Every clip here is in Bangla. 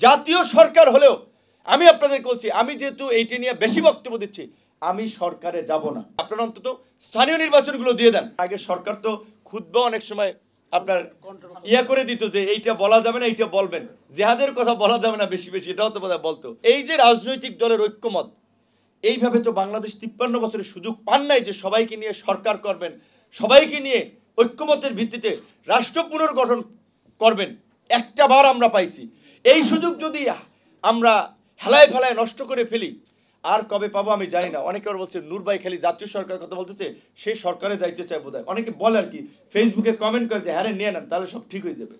জাতীয় সরকার হলেও আমি আপনাদের বলছি, আমি যেহেতু এইটা নিয়ে বেশি বক্তব্য দিচ্ছি, আমি সরকারে যাব না। আপনারা অন্তত স্থানীয় নির্বাচনগুলো দিয়ে দেন। আগে সরকার তো খুতবা অনেক সময় আপনার করে দিত যে এইটা বলা যাবে না, এইটা বলবেন, জেহাদের কথা বলা যাবে না বেশি বেশি, এটাও তো বোধহয় বলতো। এই যে রাজনৈতিক দলের ঐক্যমত, এইভাবে তো বাংলাদেশ 53 বছরের সুযোগ পান নাই যে সবাইকে নিয়ে সরকার করবেন, সবাইকে নিয়ে ঐক্যমতের ভিত্তিতে রাষ্ট্র পুনর্গঠন করবেন। একটা বার আমরা পাইছি। এই সুযোগ যদি আমরা হেলায় ফেলায় নষ্ট করে ফেলি, আর কবে পাবো আমি জানি না। অনেকে আবার বলছে নূর ভাই খালি জাতীয় সরকারের কথা বলতেছে, সেই সরকারে যাইতে চায় বোধহয়। অনেকে বলে আর কি, ফেসবুকে কমেন্ট করে যে হ্যাঁ নিয়ে নেন, তাহলে সব ঠিক হয়ে যাবে।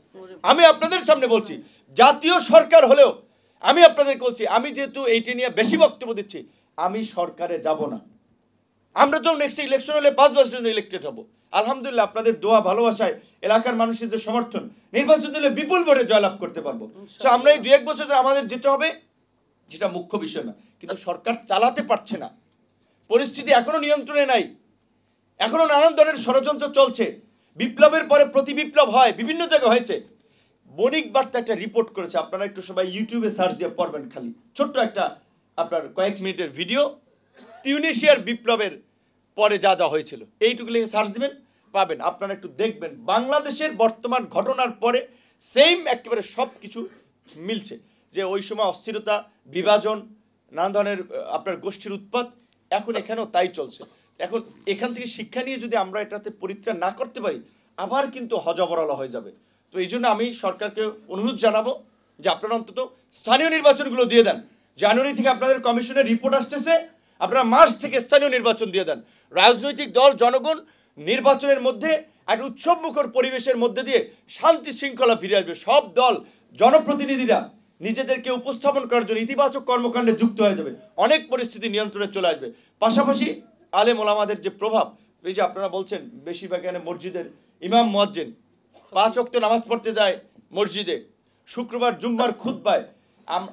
আমি আপনাদের সামনে বলছি, জাতীয় সরকার হলেও আমি আপনাদের বলছি, আমি যেহেতু এইটা নিয়ে বেশি বক্তব্য দিচ্ছি, আমি সরকারে যাব না। আমরা তো নেক্সট ইলেকশন হলে 5 বছরের জন্য ইলেক্টেড হব। আলহামদুলিল্লাহ আপনাদের দোয়া ভালোবাসায়, এলাকার মানুষের যে সমর্থন, নির্বাচন দিলে বিপুল ভোটে জয়লাভ করতে পারবো। তো আমরা এই 2-1 বছর আমাদের যেতে হবে, যেটা মুখ্য বিষয় না। কিন্তু সরকার চালাতে পারছে না, পরিস্থিতি এখনো নিয়ন্ত্রণে নাই, এখনো নানান ধরনের ষড়যন্ত্র চলছে। বিপ্লবের পরে প্রতি বিপ্লব হয়, বিভিন্ন জায়গায় হয়েছে। বণিক বার্তা একটা রিপোর্ট করেছে, আপনারা একটু সবাই ইউটিউবে সার্চ দিয়ে পড়বেন। খালি ছোট্ট একটা আপনার কয়েক মিনিটের ভিডিও, তিউনিসিয়ার বিপ্লবের পরে যা যা হয়েছিল, এইটুকু লিখে সার্চ দিবেন, পাবেন। আপনারা একটু দেখবেন বাংলাদেশের বর্তমান ঘটনার পরে সেম একেবারে সব কিছু মিলছে। যে ওই সময় অস্থিরতা, বিভাজন, নানা ধরনের আপনার গোষ্ঠীর উৎপাত, এখন এখানেও তাই চলছে। এখন এখান থেকে শিক্ষা নিয়ে যদি আমরা এটাতে পরিত্রাণ না করতে পারি, আবার কিন্তু হজবরল হয়ে যাবে। তো এই জন্য আমি সরকারকে অনুরোধ জানাবো যে আপনারা অন্তত স্থানীয় নির্বাচনগুলো দিয়ে দেন। জানুয়ারি থেকে আপনাদের কমিশনের রিপোর্ট আসতেছে, আপনারা মার্চ থেকে স্থানীয় নির্বাচন দিয়ে দেন। রাজনৈতিক দল, জনগণ নির্বাচনের মধ্যে এক উৎসবমুখর পরিবেশের মধ্যে দিয়ে শান্তি শৃঙ্খলা ফিরে আসবে। সব দল, জনপ্রতিনিধিরা নিজেদেরকে উপস্থাপন করার জন্য ইতিবাচক কর্মকাণ্ডে যুক্ত হয়ে যাবে, অনেক পরিস্থিতি নিয়ন্ত্রণে চলে আসবে। পাশাপাশি আলেম ওলামাদের যে প্রভাব, এই যে আপনারা বলছেন বেশিরভাগ এখানে মসজিদের ইমাম মুয়াজ্জিন 5 ওয়াক্ত নামাজ পড়তে যায় মসজিদে, শুক্রবার জুম্মার খুতবায়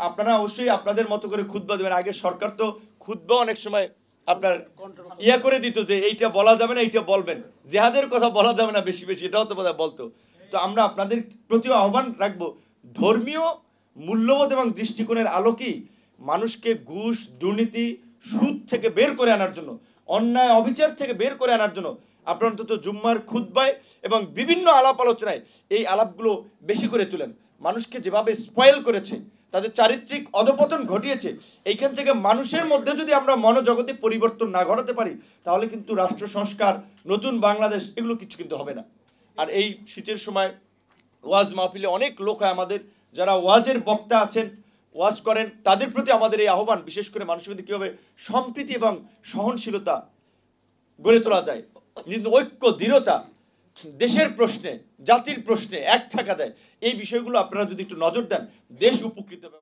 আপনারা অবশ্যই আপনাদের মতো করে খুতবা দেবেন। আগে সরকার তো খুতবা অনেক সময় আপনার করে দিত যে এইটা বলা যাবে না, এইটা বলবেন, জেহাদের কথা বলা যাবে না বেশি বেশি, এটাও তো বোধহয় বলতো। তো আমরা আপনাদের প্রতি আহ্বান রাখবো, ধর্মীয় মূল্যবোধ এবং দৃষ্টিকোণের আলোকেই মানুষকে ঘুষ, দুর্নীতি, সুদ থেকে বের করে আনার জন্য, অন্যায় অবিচার থেকে বের করে আনার জন্য আপনারা অন্তত জুম্মার খুতবায় এবং বিভিন্ন আলাপ আলোচনায় এই আলাপগুলো বেশি করে তুলেন। মানুষকে যেভাবে স্পয়েল করেছে, তাদের চারিত্রিক অধপতন ঘটিয়েছে, এইখান থেকে মানুষের মধ্যে যদি আমরা মনোজগতে পরিবর্তন না ঘটাতে পারি, তাহলে কিন্তু রাষ্ট্র সংস্কার, নতুন বাংলাদেশ, এগুলো কিছু কিন্তু হবে না। আর এই শীতের সময় ওয়াজ মাহফিলে অনেক লোক হয় আমাদের, যারা ওয়াজের বক্তা আছেন, ওয়াজ করেন, তাদের প্রতি আমাদের এই আহ্বান, বিশেষ করে মানুষের মধ্যে কীভাবে সম্প্রীতি এবং সহনশীলতা গড়ে তোলা যায়, ঐক্য, দৃঢ়তা, দেশের প্রশ্নে, জাতির প্রশ্নে এক থাকা যায়, এই বিষয়গুলো আপনারা যদি একটু নজর দেন, দেশ উপকৃত হবে।